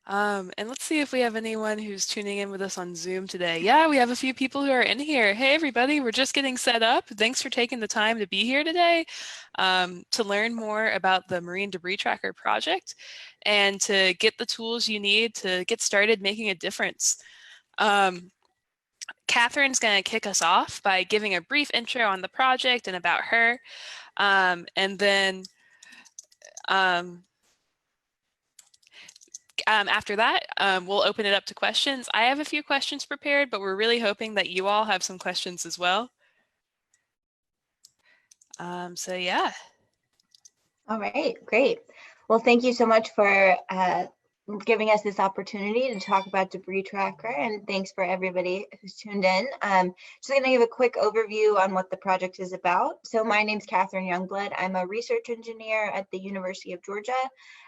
And let's see if we have anyone who's tuning in with us on Zoom today. Yeah, we have a few people who are in here. Hey, everybody, we're just getting set up. Thanks for taking the time to be here today to learn more about the Marine Debris Tracker project and to get the tools you need to get started making a difference. Kathryn's going to kick us off by giving a brief intro on the project and about her. And then after that, we'll open it up to questions. I have a few questions prepared, but we're really hoping that you all have some questions as well. So yeah. All right, great. Well, thank you so much for giving us this opportunity to talk about Debris Tracker, and thanks for everybody who's tuned in. Just going to give a quick overview on what the project is about. So my name's Kathryn Youngblood. I'm a research engineer at the University of Georgia,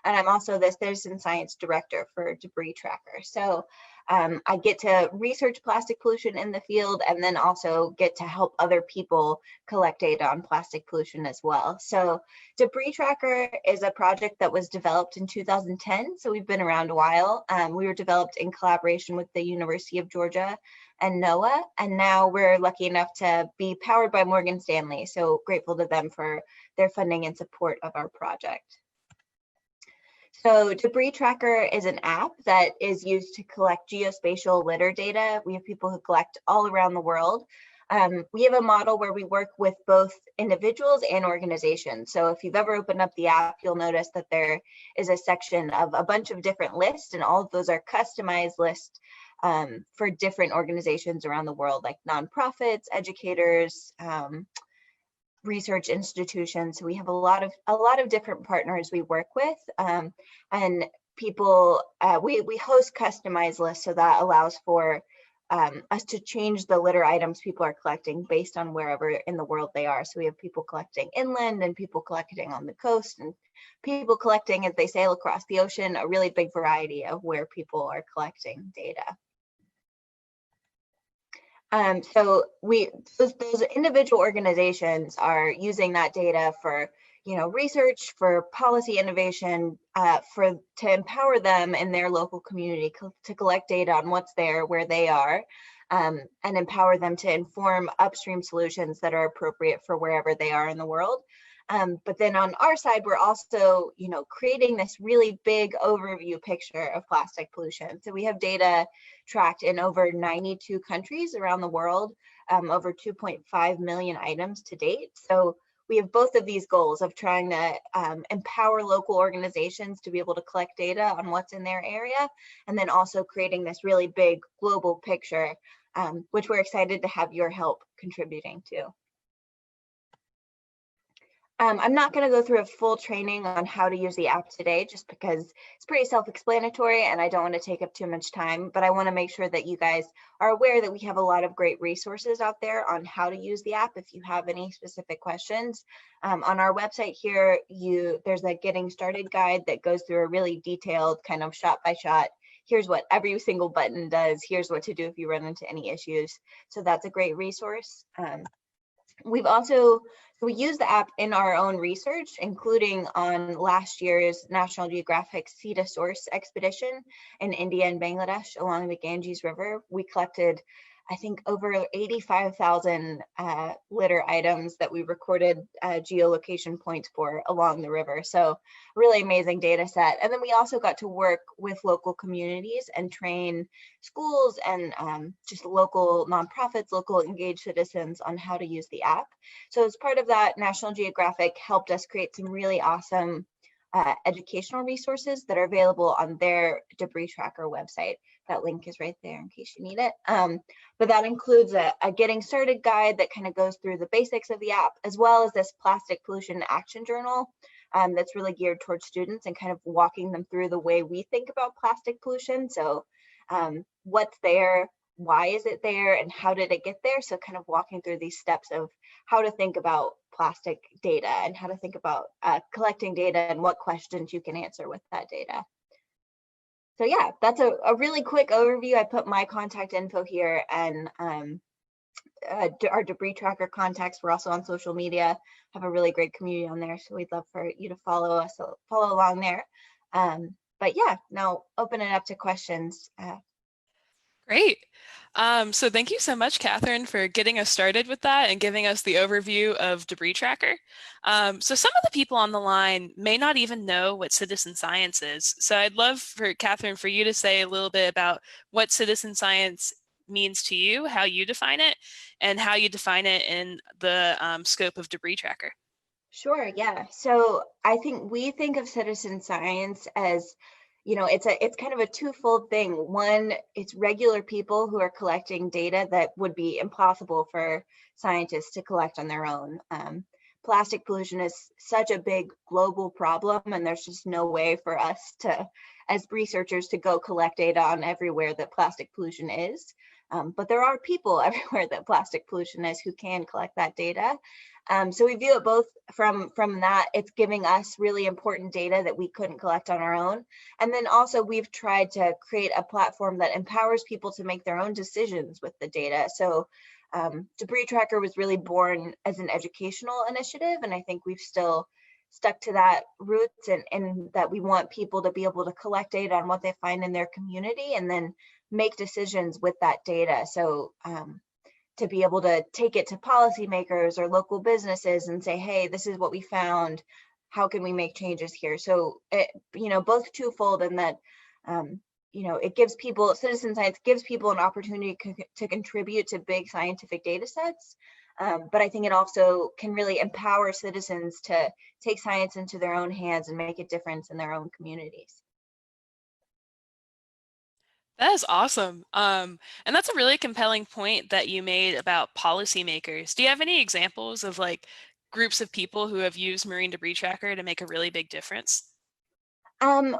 and I'm also the citizen science director for Debris Tracker. So I get to research plastic pollution in the field and then also get to help other people collect data on plastic pollution as well. So Debris Tracker is a project that was developed in 2010, so we've been around a while. We were developed in collaboration with the University of Georgia and NOAA, and now we're lucky enough to be powered by Morgan Stanley, so grateful to them for their funding and support of our project. So Debris Tracker is an app that is used to collect geospatial litter data. We have people who collect all around the world. We have a model where we work with both individuals and organizations. So if you've ever opened up the app, you'll notice that there is a section of a bunch of different lists, and all of those are customized lists for different organizations around the world, like nonprofits, educators, research institutions. So we have a lot of different partners we work with, and people. We host customized lists, so that allows for us to change the litter items people are collecting based on wherever in the world they are. So we have people collecting inland and people collecting on the coast and people collecting as they sail across the ocean, a really big variety of where people are collecting data. So those individual organizations are using that data for research, for policy innovation, to empower them in their local community to collect data on what's there, where they are, and empower them to inform upstream solutions that are appropriate for wherever they are in the world. But then on our side, we're also, creating this really big overview picture of plastic pollution. So we have data tracked in over 92 countries around the world, over 2.5 million items to date. So we have both of these goals of trying to empower local organizations to be able to collect data on what's in their area, and then also creating this really big global picture, which we're excited to have your help contributing to. I'm not going to go through a full training on how to use the app today, just because it's pretty self-explanatory and I don't want to take up too much time, but I want to make sure that you guys are aware that we have a lot of great resources out there on how to use the app if you have any specific questions. On our website here, there's a getting started guide that goes through a really detailed kind of shot by shot. Here's what every single button does. Here's what to do if you run into any issues. So that's a great resource. We use the app in our own research, including on last year's National Geographic Sea to Source expedition in India and Bangladesh along the Ganges River. We collected, I think, over 85,000 litter items that we recorded geolocation points for along the river. So really amazing data set. And then we also got to work with local communities and train schools and just local nonprofits, local engaged citizens on how to use the app. So as part of that, National Geographic helped us create some really awesome educational resources that are available on their Debris Tracker website. That link is right there in case you need it. But that includes a getting started guide that kind of goes through the basics of the app, as well as this plastic pollution action journal that's really geared towards students and kind of walking them through the way we think about plastic pollution. So what's there, why is it there, and how did it get there? So kind of walking through these steps of how to think about plastic data and how to think about collecting data and what questions you can answer with that data. So yeah, that's a really quick overview. I put my contact info here and our Debris Tracker contacts. We're also on social media, have a really great community on there. So we'd love for you to follow along there. But yeah, now open it up to questions. Great. So thank you so much, Kathryn, for getting us started with that and giving us the overview of Debris Tracker. So some of the people on the line may not even know what citizen science is. So I'd love for Kathryn, for you to say a little bit about what citizen science means to you, how you define it, and how you define it in the scope of Debris Tracker. Sure, yeah. So I think we think of citizen science as, it's kind of a twofold thing. One, it's regular people who are collecting data that would be impossible for scientists to collect on their own. Plastic pollution is such a big global problem, and there's just no way for us to, as researchers, to go collect data on everywhere that plastic pollution is. But there are people everywhere that plastic pollution is who can collect that data. So we view it both from that, it's giving us really important data that we couldn't collect on our own. And then also we've tried to create a platform that empowers people to make their own decisions with the data. So Debris Tracker was really born as an educational initiative, and I think we've still stuck to that roots, and that we want people to be able to collect data on what they find in their community and then make decisions with that data. So to be able to take it to policymakers or local businesses and say, hey, this is what we found. How can we make changes here? So, both twofold in that, it gives people, citizen science gives people an opportunity to contribute to big scientific data sets. But I think it also can really empower citizens to take science into their own hands and make a difference in their own communities. That is awesome. And that's a really compelling point that you made about policymakers. Do you have any examples of like groups of people who have used Marine Debris Tracker to make a really big difference?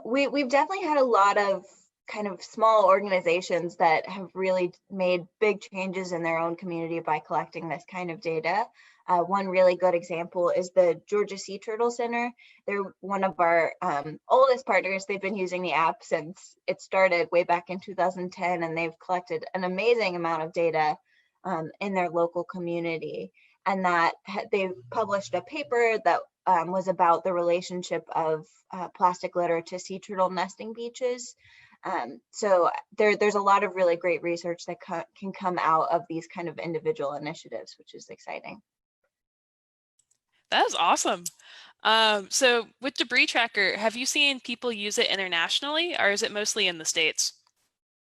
We've definitely had a lot of kind of small organizations that have really made big changes in their own community by collecting this kind of data. One really good example is the Georgia Sea Turtle Center. They're one of our oldest partners. They've been using the app since it started way back in 2010, and they've collected an amazing amount of data in their local community. And that they've published a paper that was about the relationship of plastic litter to sea turtle nesting beaches. So there's a lot of really great research that can come out of these kind of individual initiatives, which is exciting. That is awesome. So with Debris Tracker, have you seen people use it internationally, or is it mostly in the States?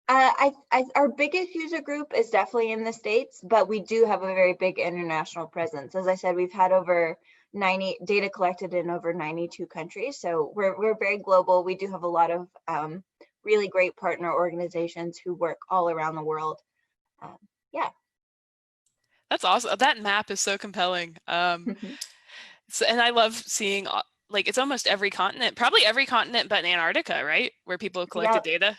Our biggest user group is definitely in the States, but we do have a very big international presence. As I said, we've had over 90 data collected in over 92 countries. So we're very global. We do have a lot of really great partner organizations who work all around the world. Yeah. That's awesome. That map is so compelling. And I love seeing like it's almost every continent, probably every continent but Antarctica, right? Where people have collected Yep. data.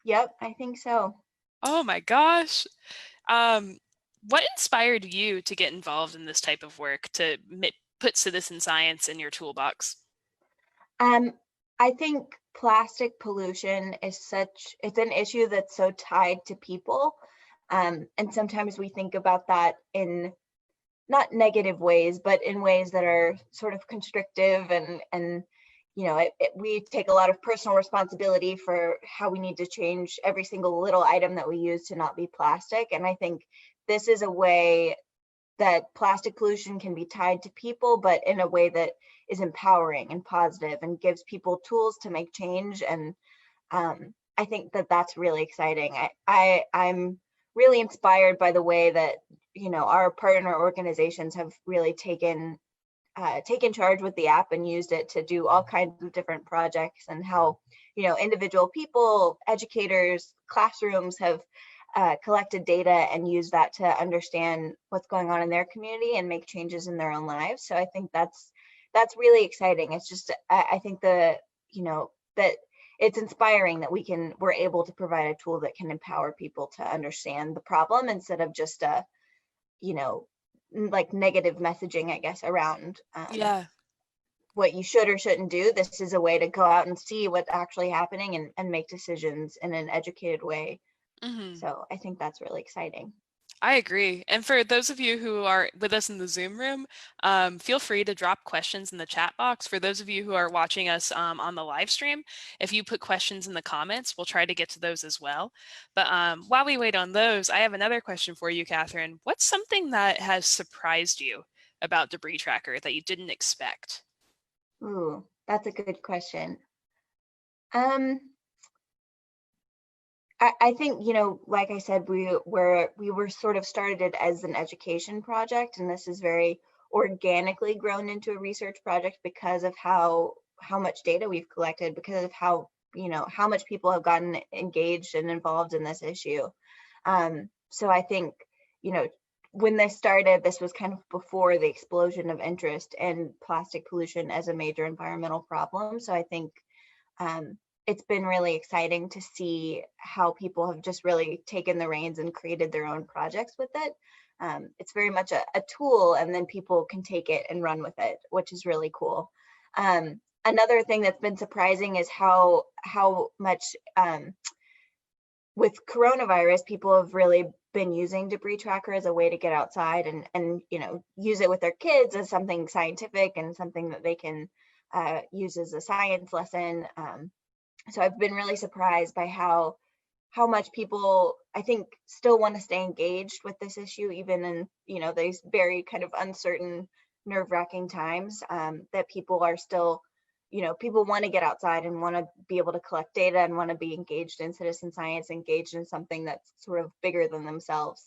Yep. I think so. Oh my gosh. Um, what inspired you to get involved in this type of work to put citizen science in your toolbox? Um, I think plastic pollution is it's an issue that's so tied to people. And sometimes we think about that in not negative ways, but in ways that are sort of constrictive, and we take a lot of personal responsibility for how we need to change every single little item that we use to not be plastic. And I think this is a way that plastic pollution can be tied to people, but in a way that is empowering and positive and gives people tools to make change. And I think that that's really exciting. I'm really inspired by the way that our partner organizations have really taken charge with the app and used it to do all kinds of different projects, and how individual people, educators, classrooms have collected data and used that to understand what's going on in their community and make changes in their own lives. So I think that's really exciting. It's just I think that it's inspiring that we're able to provide a tool that can empower people to understand the problem instead of just like negative messaging, I guess, around Yeah. what you should or shouldn't do. This is a way to go out and see what's actually happening and make decisions in an educated way. Hmm. So I think that's really exciting. I agree. And for those of you who are with us in the Zoom room, feel free to drop questions in the chat box. For those of you who are watching us on the live stream, if you put questions in the comments, we'll try to get to those as well. But while we wait on those, I have another question for you, Kathryn. What's something that has surprised you about Debris Tracker that you didn't expect? Ooh, that's a good question. Um, I think, like I said, we were sort of started as an education project, and this is very organically grown into a research project because of how much data we've collected, because of how much people have gotten engaged and involved in this issue. So I think, you know, when this started, this was kind of before the explosion of interest in plastic pollution as a major environmental problem. So I think um, it's been really exciting to see how people have just really taken the reins and created their own projects with it. It's very much a tool, and then people can take it and run with it, which is really cool. Another thing that's been surprising is how much with coronavirus, people have really been using Debris Tracker as a way to get outside and use it with their kids as something scientific and something that they can use as a science lesson. So I've been really surprised by how much people, I think, still want to stay engaged with this issue, even in these very kind of uncertain, nerve-wracking times. That people are still, people want to get outside and want to be able to collect data and want to be engaged in citizen science, engaged in something that's sort of bigger than themselves.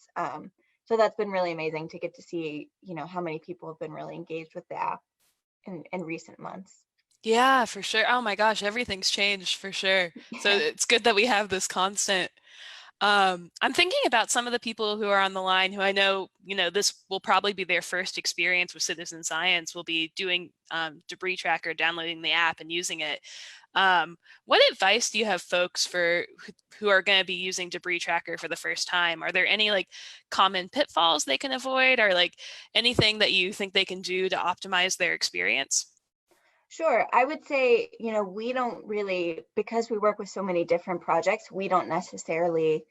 So that's been really amazing to get to see, how many people have been really engaged with the app in recent months. Yeah, for sure. Oh my gosh, everything's changed for sure. So it's good that we have this constant. I'm thinking about some of the people who are on the line who I know, this will probably be their first experience with citizen science, will be doing Debris Tracker, downloading the app and using it. What advice do you have folks for who are going to be using Debris Tracker for the first time? Are there any like common pitfalls they can avoid, or like anything that you think they can do to optimize their experience? Sure. I would say, we don't really, because we work with so many different projects, we don't necessarily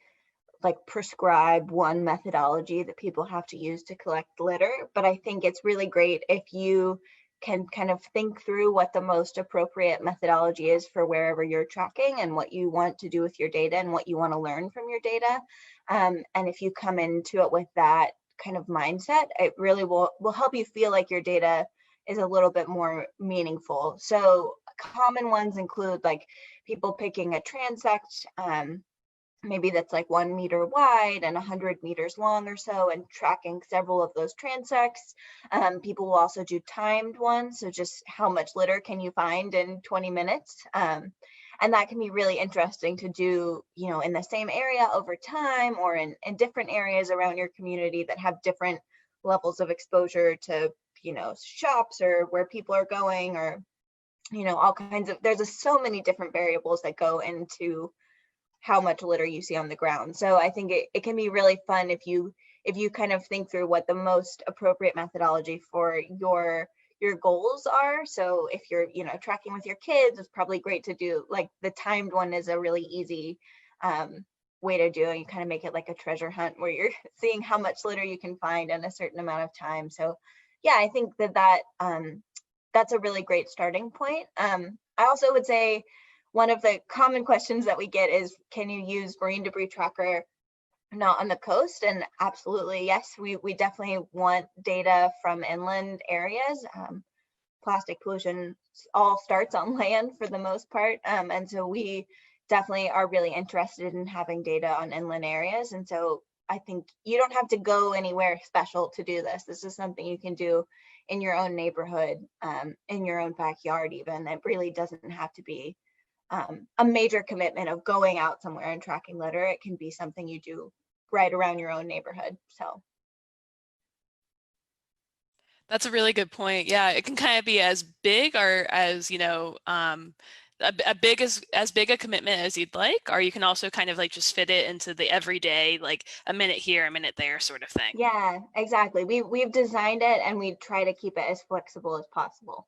like prescribe one methodology that people have to use to collect litter. But I think it's really great if you can kind of think through what the most appropriate methodology is for wherever you're tracking and what you want to do with your data and what you want to learn from your data. And if you come into it with that kind of mindset, it really will help you feel like your data is a little bit more meaningful. So common ones include like people picking a transect, maybe that's like 1 meter wide and 100 meters long or so, and tracking several of those transects. People will also do timed ones, so just how much litter can you find in 20 minutes. And that can be really interesting to do, in the same area over time, or in different areas around your community that have different levels of exposure to, shops or where people are going, or, all kinds of, so many different variables that go into how much litter you see on the ground. So I think it can be really fun if you kind of think through what the most appropriate methodology for your goals are. So if you're tracking with your kids, it's probably great to do like the timed one is a really easy way to do, and you kind of make it like a treasure hunt where you're seeing how much litter you can find in a certain amount of time. So yeah, I think that's a really great starting point. I also would say one of the common questions that we get is, can you use marine debris tracker not on the coast? And absolutely, yes, we definitely want data from inland areas. Plastic pollution all starts on land for the most part. And so we definitely are really interested in having data on inland areas. And so I think you don't have to go anywhere special to do this. This is something you can do in your own neighborhood, in your own backyard even. It really doesn't have to be a major commitment of going out somewhere and tracking litter. It can be something you do right around your own neighborhood. So That's a really good point. Yeah, it can kind of be as big or as, a big as big a commitment as you'd like, or you can also kind of like just fit it into the everyday, like a minute here, a minute there sort of thing. yeah, exactly. We've designed it and we try to keep it as flexible as possible.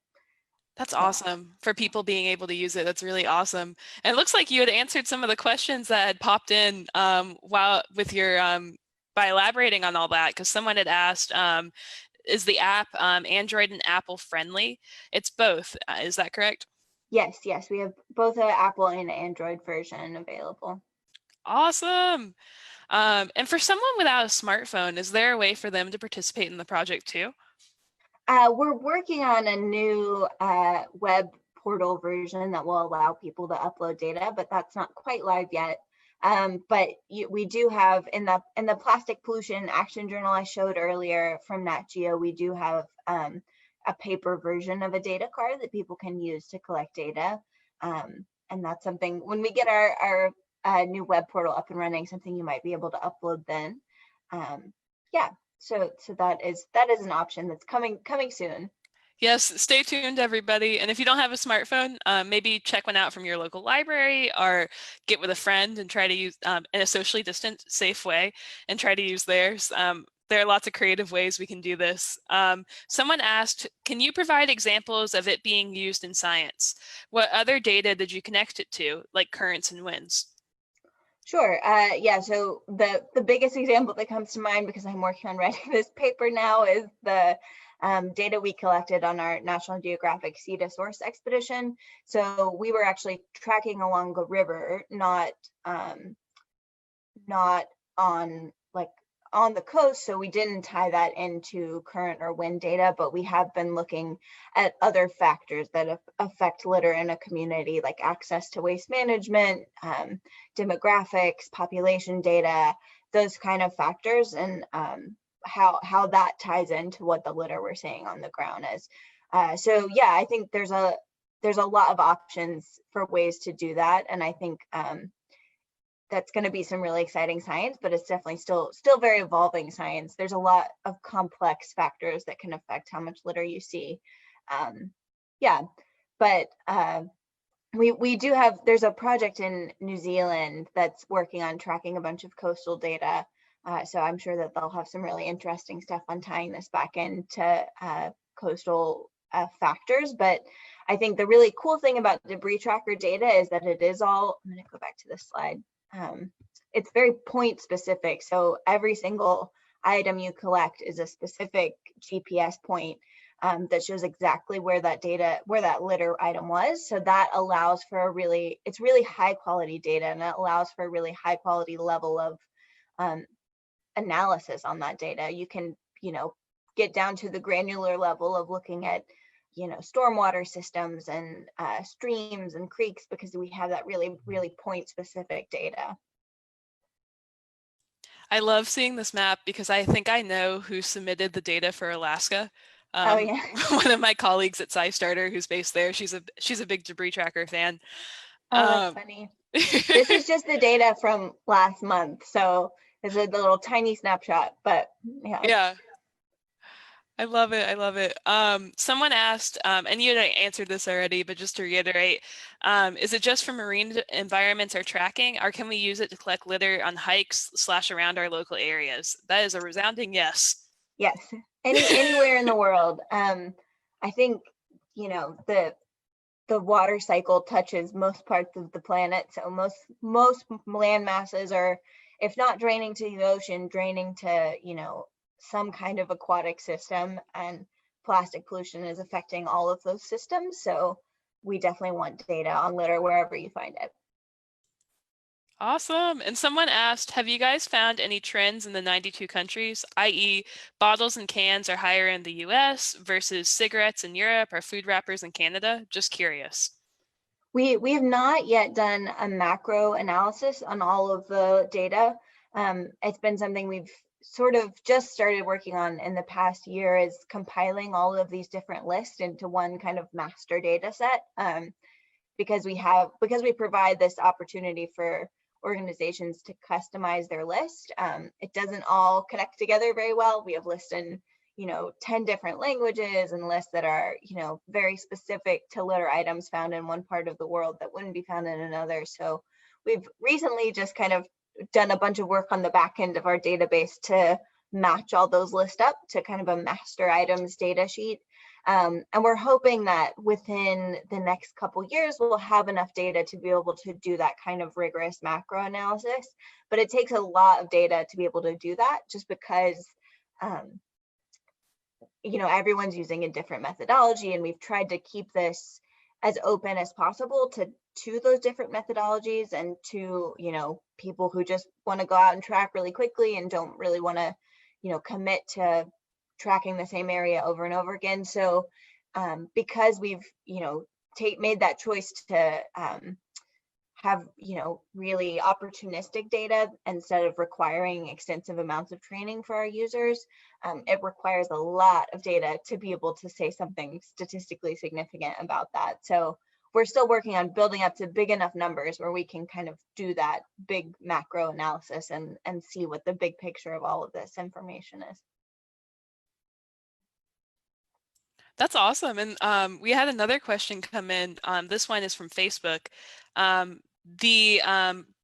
That's So awesome for people being able to use it. That's really awesome. And it looks like you had answered some of the questions that had popped in while with your by elaborating on all that, because someone had asked, is the app Android and Apple friendly? It's both. Is that correct? Yes, yes, we have both an Apple and Android version available. Awesome. And for someone without a smartphone, is there a way for them to participate in the project too? We're working on a new web portal version that will allow people to upload data, but that's not quite live yet. But we do have in the plastic pollution action journal I showed earlier from Nat Geo, we do have a paper version of a data card that people can use to collect data. And that's something, when we get our new web portal up and running, something you might be able to upload then. Yeah, so that is an option that's coming soon. Yes, stay tuned, everybody. And if you don't have a smartphone, maybe check one out from your local library or get with a friend and try to use in a socially distant, safe way and try to use theirs. There are lots of creative ways we can do this. Someone asked, can you provide examples of it being used in science? What other data did you connect it to, like currents and winds? Sure. Yeah. So the biggest example that comes to mind, because I'm working on writing this paper now, is the data we collected on our National Geographic Sea to Source expedition. So we were actually tracking along a river, not on on the coast, so we didn't tie that into current or wind data, but we have been looking at other factors that affect litter in a community, like access to waste management, demographics, population data, those kind of factors, and how that ties into what the litter we're seeing on the ground is. So yeah, I think there's a lot of options for ways to do that, and I think that's going to be some really exciting science, but it's definitely still very evolving science. There's a lot of complex factors that can affect how much litter you see. Yeah, but we do have, there's a project in New Zealand that's working on tracking a bunch of coastal data. So I'm sure that they'll have some really interesting stuff on tying this back into coastal factors. But I think the really cool thing about debris tracker data is that it is all, I'm going to go back to this slide. It's very point specific. So every single item you collect is a specific GPS point that shows exactly where that litter item was. So that allows for it's really high quality data, and it allows for a really high quality level of analysis on that data. You can, get down to the granular level of looking at stormwater systems and streams and creeks, because we have that really point specific data. I love seeing this map because I think I know who submitted the data for Alaska. Oh yeah. One of my colleagues at SciStarter, who's based there, she's a big debris tracker fan. Oh, that's funny. This is just the data from last month, so it's a little tiny snapshot, but yeah. Yeah. I love it. I love it. Someone asked, and you answered this already, but just to reiterate, is it just for marine environments or tracking, or can we use it to collect litter on hikes / around our local areas? That is a resounding yes. Yes, anywhere in the world. I think, the water cycle touches most parts of the planet, so most land masses are, if not draining to the ocean, draining to, some kind of aquatic system, and plastic pollution is affecting all of those systems. So we definitely want data on litter wherever you find it. Awesome. And someone asked, have you guys found any trends in the 92 countries, i.e. bottles and cans are higher in the US versus cigarettes in Europe or food wrappers in Canada? Just curious. We have not yet done a macro analysis on all of the data. It's been something we've sort of just started working on in the past year, is compiling all of these different lists into one kind of master data set, because we provide this opportunity for organizations to customize their list. It doesn't all connect together very well. We have lists in 10 different languages, and lists that are very specific to litter items found in one part of the world that wouldn't be found in another. So we've recently just kind of done a bunch of work on the back end of our database to match all those lists up to kind of a master items data sheet. And we're hoping that within the next couple years, we'll have enough data to be able to do that kind of rigorous macro analysis. But it takes a lot of data to be able to do that, just because everyone's using a different methodology, and we've tried to keep this as open as possible to those different methodologies, and to people who just want to go out and track really quickly and don't really want to commit to tracking the same area over and over again. So because we've made that choice to have really opportunistic data instead of requiring extensive amounts of training for our users, it requires a lot of data to be able to say something statistically significant about that. So we're still working on building up to big enough numbers where we can kind of do that big macro analysis and see what the big picture of all of this information is. That's awesome. And we had another question come in. This one is from Facebook. The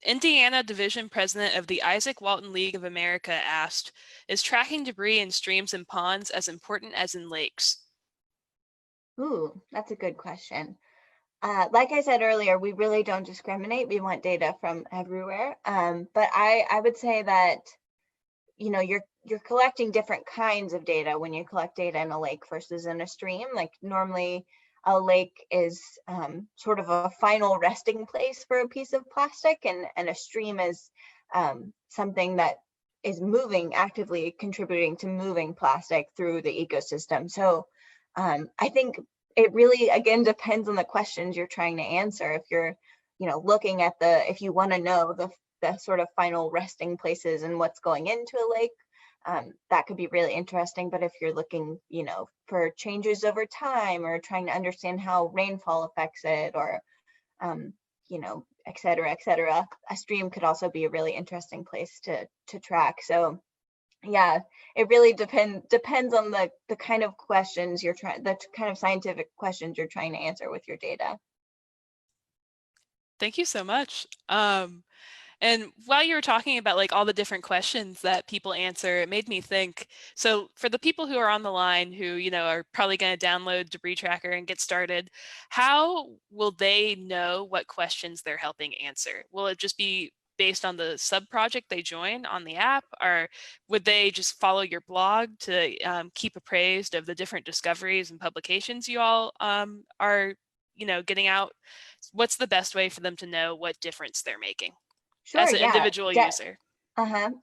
Indiana Division President of the Isaac Walton League of America asked, is tracking debris in streams and ponds as important as in lakes? Ooh, that's a good question. Like I said earlier, we really don't discriminate. We want data from everywhere. But I would say that you're collecting different kinds of data when you collect data in a lake versus in a stream. Like normally a lake is sort of a final resting place for a piece of plastic, and a stream is something that is moving, actively contributing to moving plastic through the ecosystem. So I think it really, again, depends on the questions you're trying to answer. If you're looking at if you want to know the sort of final resting places and what's going into a lake, that could be really interesting. But if you're looking, for changes over time, or trying to understand how rainfall affects it, or, et cetera, a stream could also be a really interesting place to track. So yeah, it really depends on the kind of questions the kind of scientific questions you're trying to answer with your data. Thank you so much. And while you were talking about like all the different questions that people answer, it made me think, so for the people who are on the line who, are probably going to download Debris Tracker and get started, how will they know what questions they're helping answer? Will it just be based on the sub-project they join on the app, or would they just follow your blog to keep appraised of the different discoveries and publications you all are, getting out? What's the best way for them to know what difference they're making Sure, as an yeah. individual user?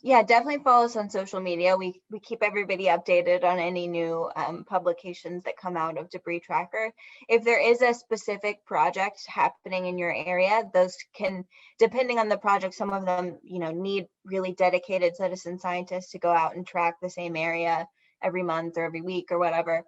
Yeah, definitely follow us on social media. We keep everybody updated on any new publications that come out of Debris Tracker. If there is a specific project happening in your area, those can, depending on the project, some of them, need really dedicated citizen scientists to go out and track the same area every month or every week or whatever.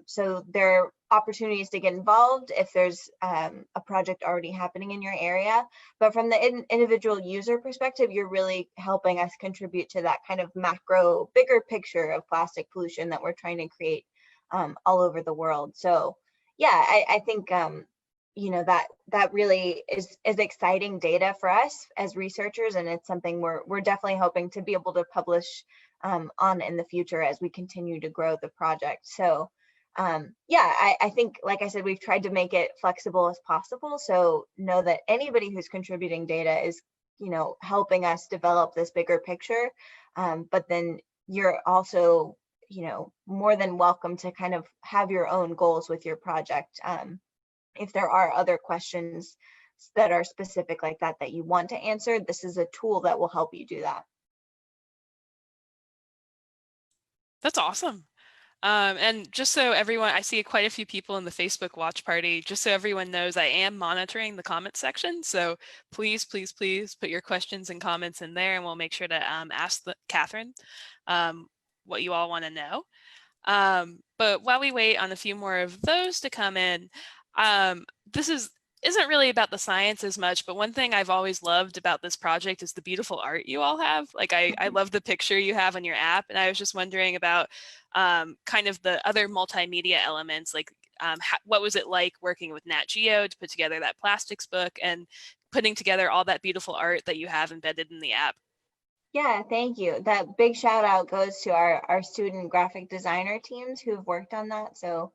So there are opportunities to get involved if there's a project already happening in your area. But from the individual user perspective, you're really helping us contribute to that kind of macro, bigger picture of plastic pollution that we're trying to create all over the world. So yeah, I think that really is exciting data for us as researchers, and it's something we're definitely hoping to be able to publish on in the future as we continue to grow the project. So yeah, I think, like I said, we've tried to make it flexible as possible. So know that anybody who's contributing data is, helping us develop this bigger picture. But then you're also, more than welcome to kind of have your own goals with your project. If there are other questions that are specific like that you want to answer, this is a tool that will help you do that. That's awesome. And just so everyone, I see quite a few people in the Facebook watch party. Just so everyone knows, I am monitoring the comment section. So please, please, please put your questions and comments in there, and we'll make sure to ask Kathryn what you all want to know. But while we wait on a few more of those to come in, this isn't really about the science as much, but one thing I've always loved about this project is the beautiful art you all have. Like I love the picture you have on your app, and I was just wondering about kind of the other multimedia elements, like what was it like working with Nat Geo to put together that plastics book and putting together all that beautiful art that you have embedded in the app? Yeah, thank you. That big shout out goes to our student graphic designer teams who've worked on that. So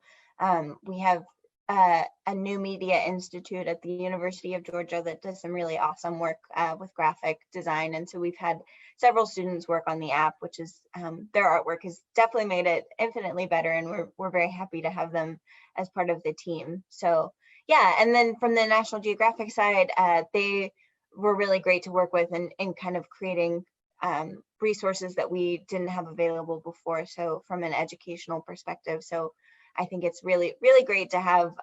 we have a new media institute at the University of Georgia that does some really awesome work with graphic design. And so we've had several students work on the app, which is their artwork has definitely made it infinitely better. And we're very happy to have them as part of the team. So yeah, and then from the National Geographic side, they were really great to work with in kind of creating resources that we didn't have available before. So from an educational perspective, so I think it's really, really great to have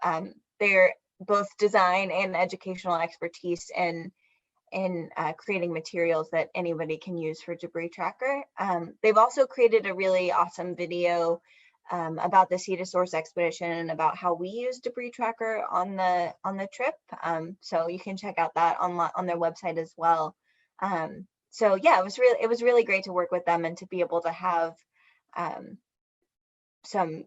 their both design and educational expertise in creating materials that anybody can use for debris tracker. They've also created a really awesome video about the Sea to Source expedition and about how we use debris tracker on the trip. So you can check out that on their website as well. So yeah, it was really great to work with them and to be able to have some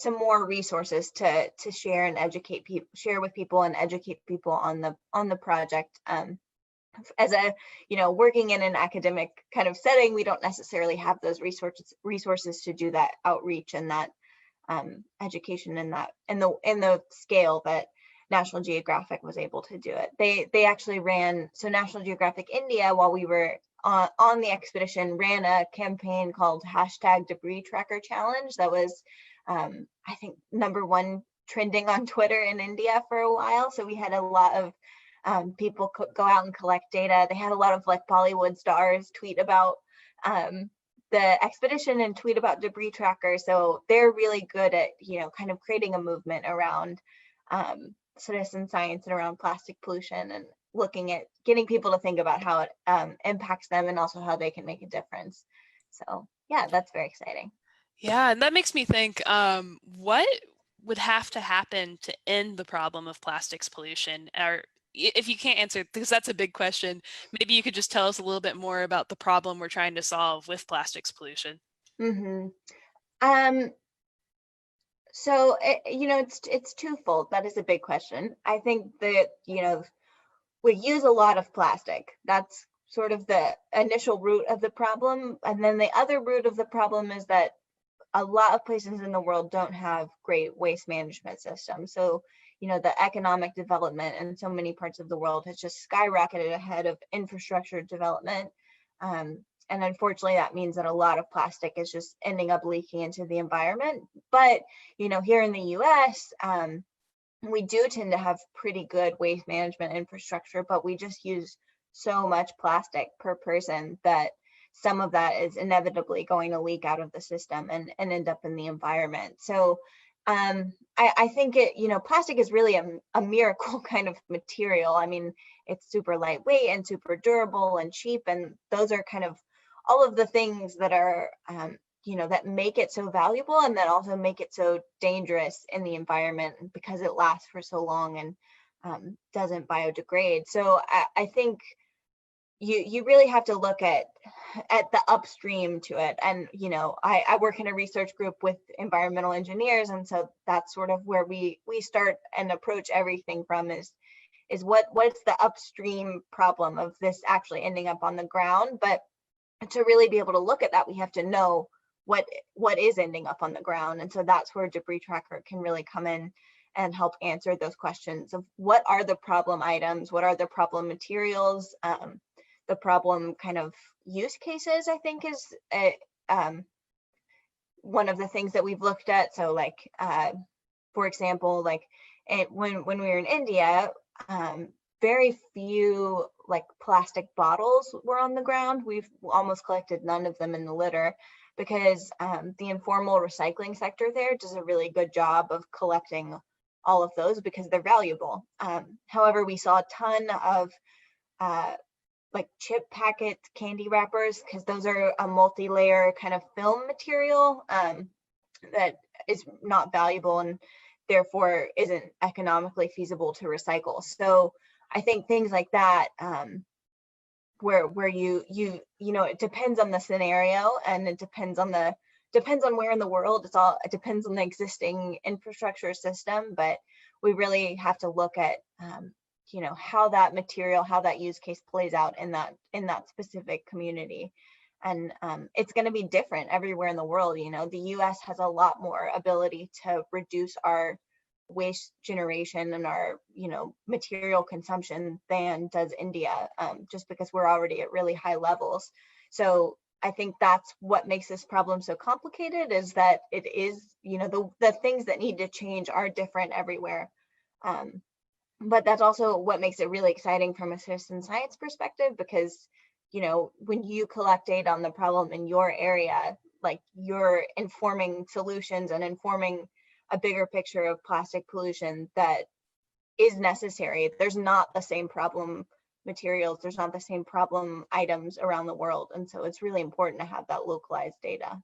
more resources to share and educate people, share with people and educate people on the project. As a working in an academic kind of setting, we don't necessarily have those resources to do that outreach and that education in the scale that National Geographic was able to do it. They actually ran, so National Geographic India, while we were on the expedition, ran a campaign called #DebrisTracker Challenge that was I think #1 trending on Twitter in India for a while. So we had a lot of people go out and collect data. They had a lot of like Bollywood stars tweet about the expedition and tweet about debris tracker. So they're really good at kind of creating a movement around citizen science and around plastic pollution, and looking at getting people to think about how it impacts them and also how they can make a difference. So yeah, that's very exciting. Yeah, and that makes me think, what would have to happen to end the problem of plastics pollution? Or if you can't answer, because that's a big question, maybe you could just tell us a little bit more about the problem we're trying to solve with plastics pollution. Mm-hmm. So it's twofold. That is a big question. I think that we use a lot of plastic. That's sort of the initial root of the problem. And then the other root of the problem is that a lot of places in the world don't have great waste management systems. So, the economic development in so many parts of the world has just skyrocketed ahead of infrastructure development. And unfortunately, that means that a lot of plastic is just ending up leaking into the environment. But, here in the US, we do tend to have pretty good waste management infrastructure, but we just use so much plastic per person that some of that is inevitably going to leak out of the system and end up in the environment. So I think plastic is really a miracle kind of material. I mean, it's super lightweight and super durable and cheap, and those are kind of all of the things that are that make it so valuable and that also make it so dangerous in the environment because it lasts for so long and doesn't biodegrade. So I think you really have to look at the upstream to it. And I work in a research group with environmental engineers, and so that's sort of where we start and approach everything from is what's the upstream problem of this actually ending up on the ground. But to really be able to look at that, we have to know what is ending up on the ground. And so that's where debris tracker can really come in and help answer those questions of what are the problem items, what are the problem materials, the problem kind of use cases, I think is one of the things that we've looked at. So like, for example, like when we were in India, very few like plastic bottles were on the ground. We've almost collected none of them in the litter because the informal recycling sector there does a really good job of collecting all of those because they're valuable. However, we saw a ton of like chip packet candy wrappers because those are a multi-layer kind of film material that is not valuable and therefore isn't economically feasible to recycle. So I think things like that, where you it depends on the scenario and it depends on where in the world. It depends on the existing infrastructure system, but we really have to look at how that material, how that use case plays out in that specific community. And it's going to be different everywhere in the world. The US has a lot more ability to reduce our waste generation and our material consumption than does India, just because we're already at really high levels. So I think that's what makes this problem so complicated, is that it is, the things that need to change are different everywhere. But that's also what makes it really exciting from a citizen science perspective, because when you collect data on the problem in your area, like, you're informing solutions and informing a bigger picture of plastic pollution that is necessary. There's not the same problem materials, there's not the same problem items around the world, and so it's really important to have that localized data.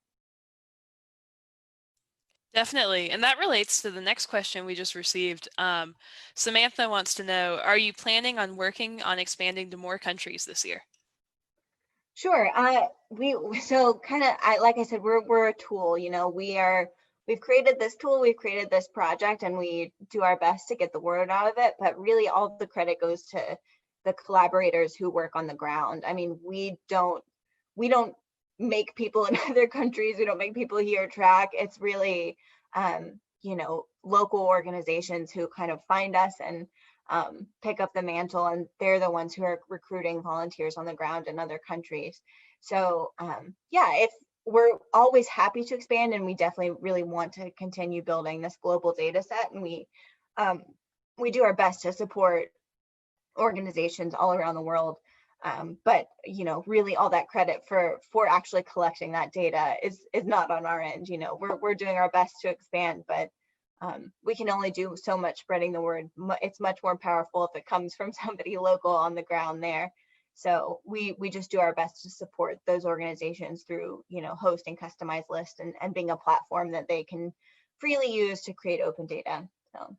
Definitely. And that relates to the next question we just received. Samantha wants to know, are you planning on working on expanding to more countries this year? Sure. So kind of, like I said, we're a tool. We've created this tool, we've created this project, and we do our best to get the word out of it. But really, all the credit goes to the collaborators who work on the ground. I mean, we don't make people in other countries. We don't make people here track. It's really, local organizations who kind of find us and pick up the mantle, and they're the ones who are recruiting volunteers on the ground in other countries. So if we're always happy to expand, and we definitely really want to continue building this global data set, and we do our best to support organizations all around the world. But really, all that credit for actually collecting that data is not on our end. We're doing our best to expand, but we can only do so much spreading the word. It's much more powerful if it comes from somebody local on the ground there. So we just do our best to support those organizations through hosting customized lists and being a platform that they can freely use to create open data. So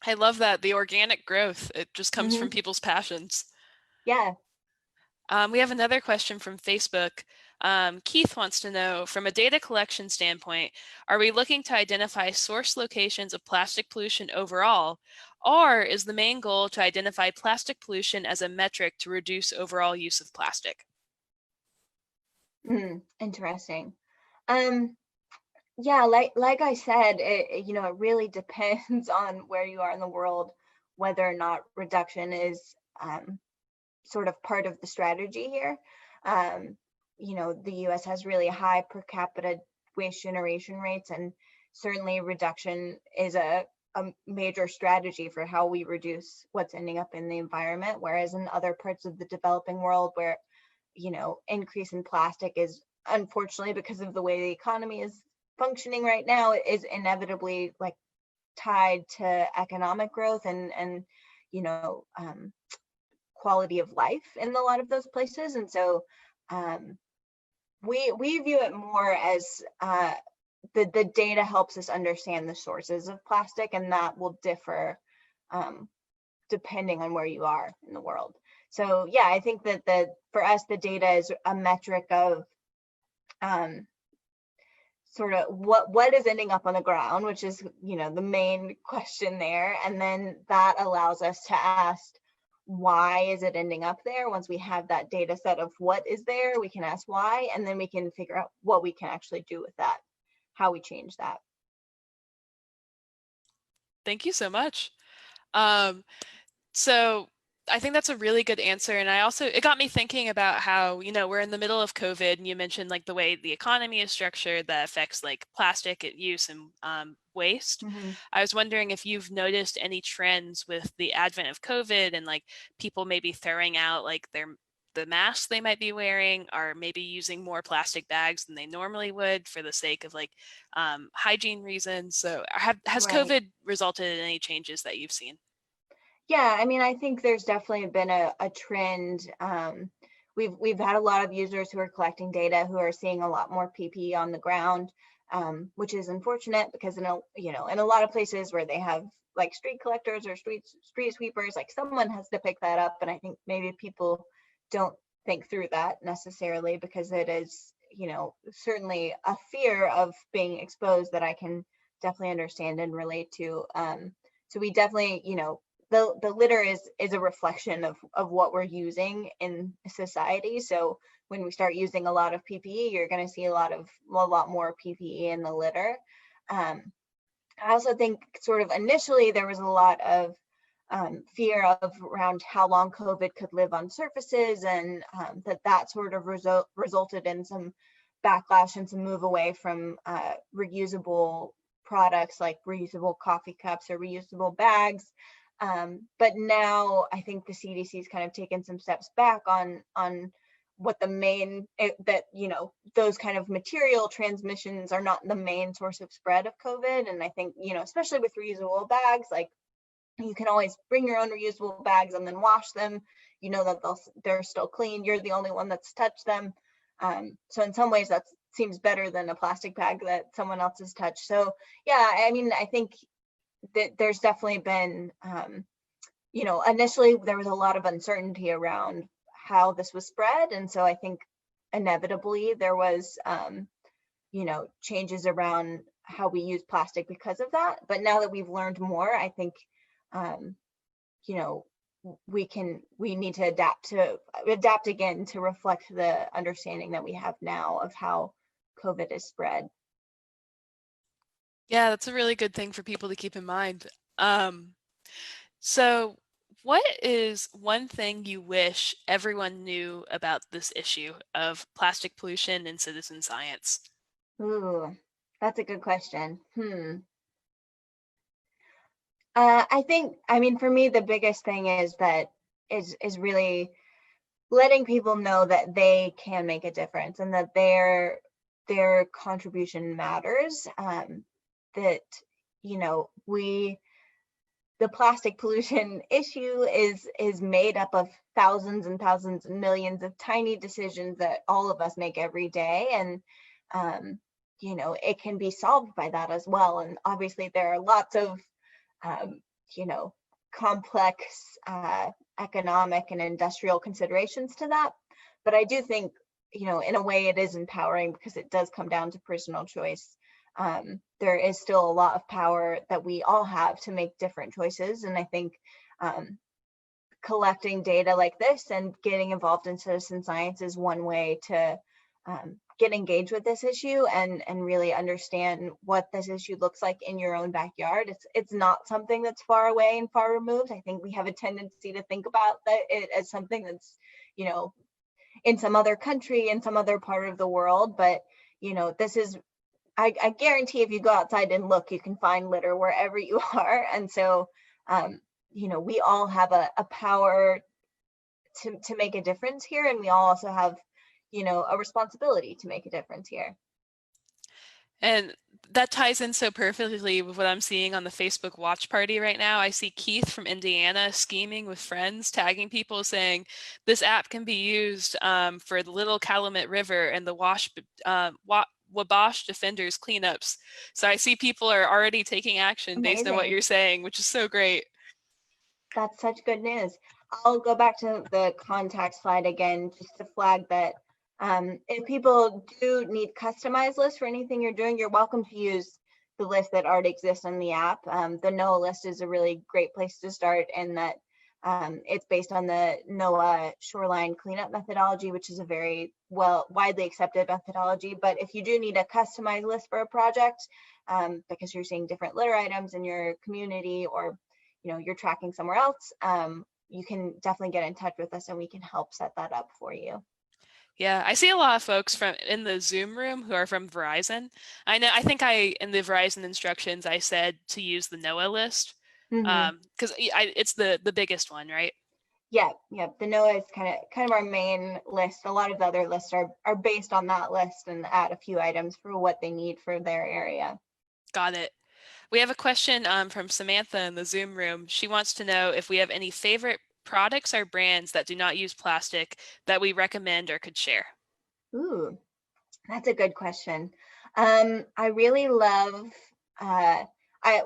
I love that, the organic growth. It just comes from people's passions. yeah. We have another question from Facebook. Keith wants to know, from a data collection standpoint, are we looking to identify source locations of plastic pollution overall, or is the main goal to identify plastic pollution as a metric to reduce overall use of plastic? Interesting. Yeah, like I said, it really depends on where you are in the world, whether or not reduction is sort of part of the strategy here. The US has really high per capita waste generation rates, and certainly reduction is a major strategy for how we reduce what's ending up in the environment. Whereas in other parts of the developing world, where increase in plastic is, unfortunately, because of the way the economy is functioning right now, is inevitably like tied to economic growth and quality of life in a lot of those places. And so we view it more as the data helps us understand the sources of plastic, and that will differ depending on where you are in the world. So yeah, I think that for us, the data is a metric of sort of what is ending up on the ground, which is the main question there, and then that allows us to ask, why is it ending up there? Once we have that data set of what is there, we can ask why, and then we can figure out what we can actually do with that, how we change that. Thank you so much. So I think that's a really good answer. And it got me thinking about how, we're in the middle of COVID, and you mentioned like the way the economy is structured that affects like plastic use and waste. I was wondering if you've noticed any trends with the advent of COVID and like people maybe throwing out like the masks they might be wearing, or maybe using more plastic bags than they normally would for the sake of like hygiene reasons. So has Right. COVID resulted in any changes that you've seen? Yeah, I mean, I think there's definitely been a trend. We've had a lot of users who are collecting data who are seeing a lot more PPE on the ground, which is unfortunate, because in a lot of places where they have like street collectors or street sweepers, like, someone has to pick that up. And I think maybe people don't think through that necessarily, because it is certainly a fear of being exposed that I can definitely understand and relate to. So we definitely, the litter is a reflection of what we're using in society. So when we start using a lot of PPE, you're going to see a lot more PPE in the litter. I also think sort of initially there was a lot of fear of around how long COVID could live on surfaces, and that sort of resulted in some backlash and some move away from reusable products like reusable coffee cups or reusable bags. But now I think the CDC's kind of taken some steps back on what the main, that, you know, those kind of material transmissions are not the main source of spread of COVID. And I think, you know, especially with reusable bags, like you can always bring your own reusable bags and then wash them. You know that they're still clean. You're the only one that's touched them. So in some ways that seems better than a plastic bag that someone else has touched. So yeah, I mean, I think that there's definitely been, you know, initially there was a lot of uncertainty around how this was spread. And so I think inevitably there was, you know, changes around how we use plastic because of that. But now that we've learned more, I think, you know, we need to adapt again to reflect the understanding that we have now of how COVID is spread. Yeah, that's a really good thing for people to keep in mind. So what is one thing you wish everyone knew about this issue of plastic pollution and citizen science? Ooh, that's a good question. I think, I mean, for me, the biggest thing is that is really letting people know that they can make a difference and that their contribution matters. That, you know, the plastic pollution issue is made up of thousands and thousands and millions of tiny decisions that all of us make every day, and you know, it can be solved by that as well. And obviously there are lots of you know, complex economic and industrial considerations to that, but I do think, you know, in a way it is empowering because it does come down to personal choice. There is still a lot of power that we all have to make different choices. And I think collecting data like this and getting involved in citizen science is one way to get engaged with this issue and really understand what this issue looks like in your own backyard. It's not something that's far away and far removed. I think we have a tendency to think about it as something that's, you know, in some other country, in some other part of the world. But, you know, this is, I guarantee if you go outside and look, you can find litter wherever you are. And so, you know, we all have a power to make a difference here. And we all also have, you know, a responsibility to make a difference here. And that ties in so perfectly with what I'm seeing on the Facebook watch party right now. I see Keith from Indiana scheming with friends, tagging people saying, this app can be used for the Little Calumet River and the Wabash Defenders cleanups. So I see people are already taking action based on what Amazing. you're saying, which is so great. That's such good news. I'll go back to the contact slide again, just to flag that if people do need customized lists for anything you're doing, you're welcome to use the list that already exists on the app. The NOAA list is a really great place to start, in that it's based on the NOAA shoreline cleanup methodology, which is a very widely accepted methodology. But if you do need a customized list for a project, because you're seeing different litter items in your community, or you know, you're tracking somewhere else, you can definitely get in touch with us and we can help set that up for you. Yeah, I see a lot of folks from in the Zoom room who are from Verizon. I think in the Verizon instructions, I said to use the NOAA list because it's the biggest one, right? Yeah. The NOAA is kind of our main list. A lot of the other lists are based on that list and add a few items for what they need for their area. Got it. We have a question from Samantha in the Zoom room. She wants to know if we have any favorite products or brands that do not use plastic that we recommend or could share. Ooh, that's a good question. I really love,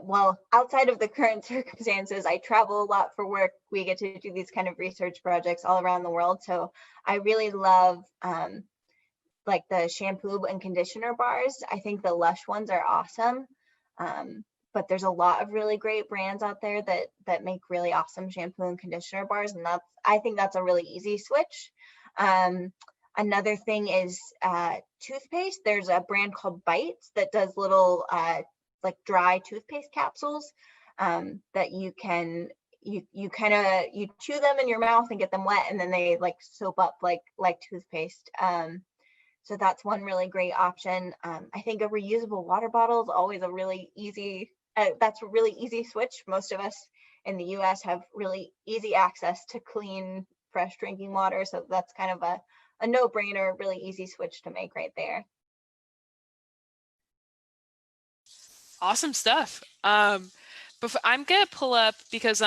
well, outside of the current circumstances, I travel a lot for work. We get to do these kind of research projects all around the world. So I really love like the shampoo and conditioner bars. I think the Lush ones are awesome. but there's a lot of really great brands out there that make really awesome shampoo and conditioner bars, and I think that's a really easy switch. Another thing is toothpaste. There's a brand called Bites that does little like dry toothpaste capsules that you can you kind of you chew them in your mouth and get them wet, and then they like soap up like toothpaste. So that's one really great option. I think a reusable water bottle is always a really easy, that's a really easy switch. Most of us in the US have really easy access to clean, fresh drinking water. So that's kind of a no-brainer, really easy switch to make right there. Awesome stuff. I'm gonna pull up because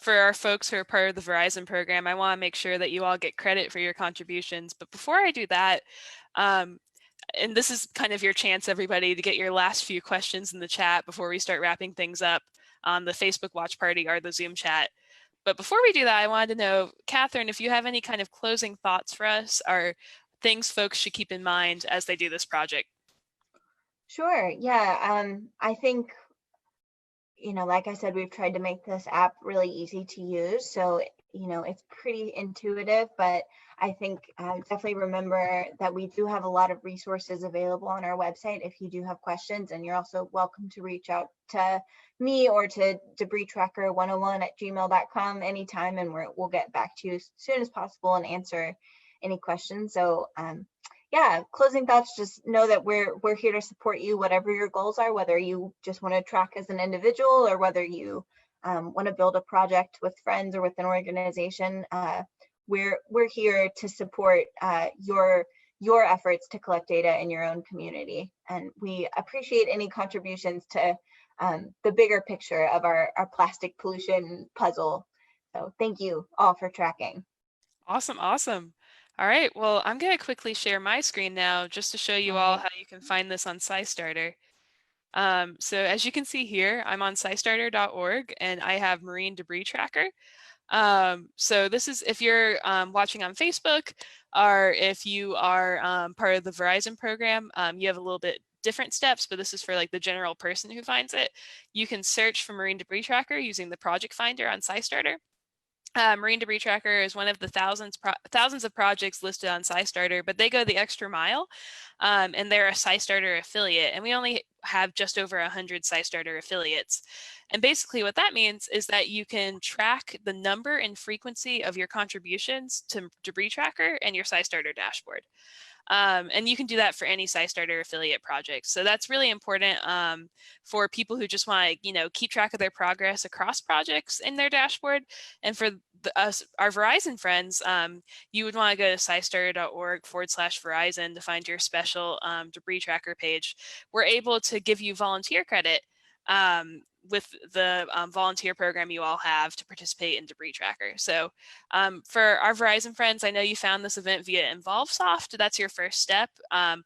for our folks who are part of the Verizon program, I want to make sure that you all get credit for your contributions. But before I do that, and this is kind of your chance, everybody, to get your last few questions in the chat before we start wrapping things up on the Facebook watch party or the Zoom chat. But before we do that, I wanted to know, Kathryn, if you have any kind of closing thoughts for us or things folks should keep in mind as they do this project. Sure. Yeah. I think, like I said, we've tried to make this app really easy to use. So, it's pretty intuitive, but I think definitely remember that we do have a lot of resources available on our website if you do have questions, and you're also welcome to reach out to me or to debristracker101@gmail.com anytime, and we'll get back to you as soon as possible and answer any questions. So, yeah, closing thoughts, just know that we're here to support you, whatever your goals are, whether you just want to track as an individual or whether you want to build a project with friends or with an organization. We're here to support your efforts to collect data in your own community, and we appreciate any contributions to the bigger picture of our plastic pollution puzzle. So thank you all for tracking. Awesome, awesome. All right, well, I'm going to quickly share my screen now just to show you all how you can find this on SciStarter. So as you can see here, I'm on SciStarter.org and I have Marine Debris Tracker. So this is if you're watching on Facebook or if you are part of the Verizon program, you have a little bit different steps, but this is for like the general person who finds it. You can search for Marine Debris Tracker using the project finder on SciStarter. Marine Debris Tracker is one of the thousands of projects listed on SciStarter, but they go the extra mile, and they're a SciStarter affiliate, and we only have just over 100 SciStarter affiliates. And basically what that means is that you can track the number and frequency of your contributions to Debris Tracker and your SciStarter dashboard. And you can do that for any SciStarter affiliate project. So that's really important for people who just want to, keep track of their progress across projects in their dashboard. And for our Verizon friends, you would want to go to scistarter.org/Verizon to find your special debris tracker page. We're able to give you volunteer credit with the volunteer program you all have to participate in Debris Tracker. So for our Verizon friends, I know you found this event via InvolveSoft. That's your first step. Find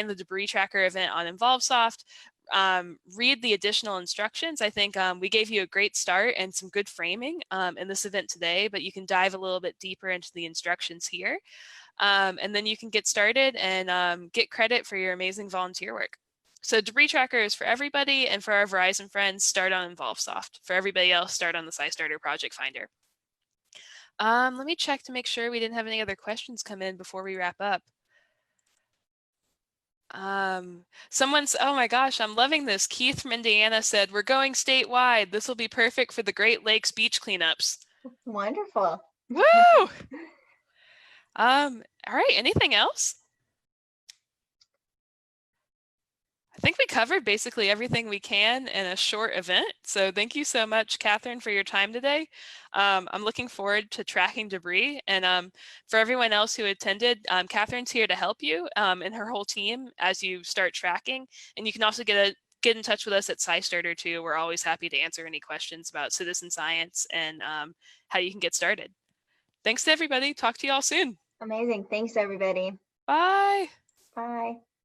the Debris Tracker event on InvolveSoft. Read the additional instructions. I think we gave you a great start and some good framing in this event today, but you can dive a little bit deeper into the instructions here. And then you can get started and get credit for your amazing volunteer work. So Debris Tracker is for everybody, and for our Verizon friends, start on InvolveSoft. For everybody else, start on the SciStarter Project Finder. Let me check to make sure we didn't have any other questions come in before we wrap up. Someone's, oh my gosh, I'm loving this. Keith from Indiana said, we're going statewide. This will be perfect for the Great Lakes beach cleanups. Wonderful. Woo! All right, anything else? I think we covered basically everything we can in a short event. So thank you so much, Kathryn, for your time today. I'm looking forward to tracking debris. And for everyone else who attended, Kathryn's here to help you and her whole team as you start tracking. And you can also get in touch with us at SciStarter too. We're always happy to answer any questions about citizen science and how you can get started. Thanks to everybody. Talk to you all soon. Amazing. Thanks, everybody. Bye. Bye.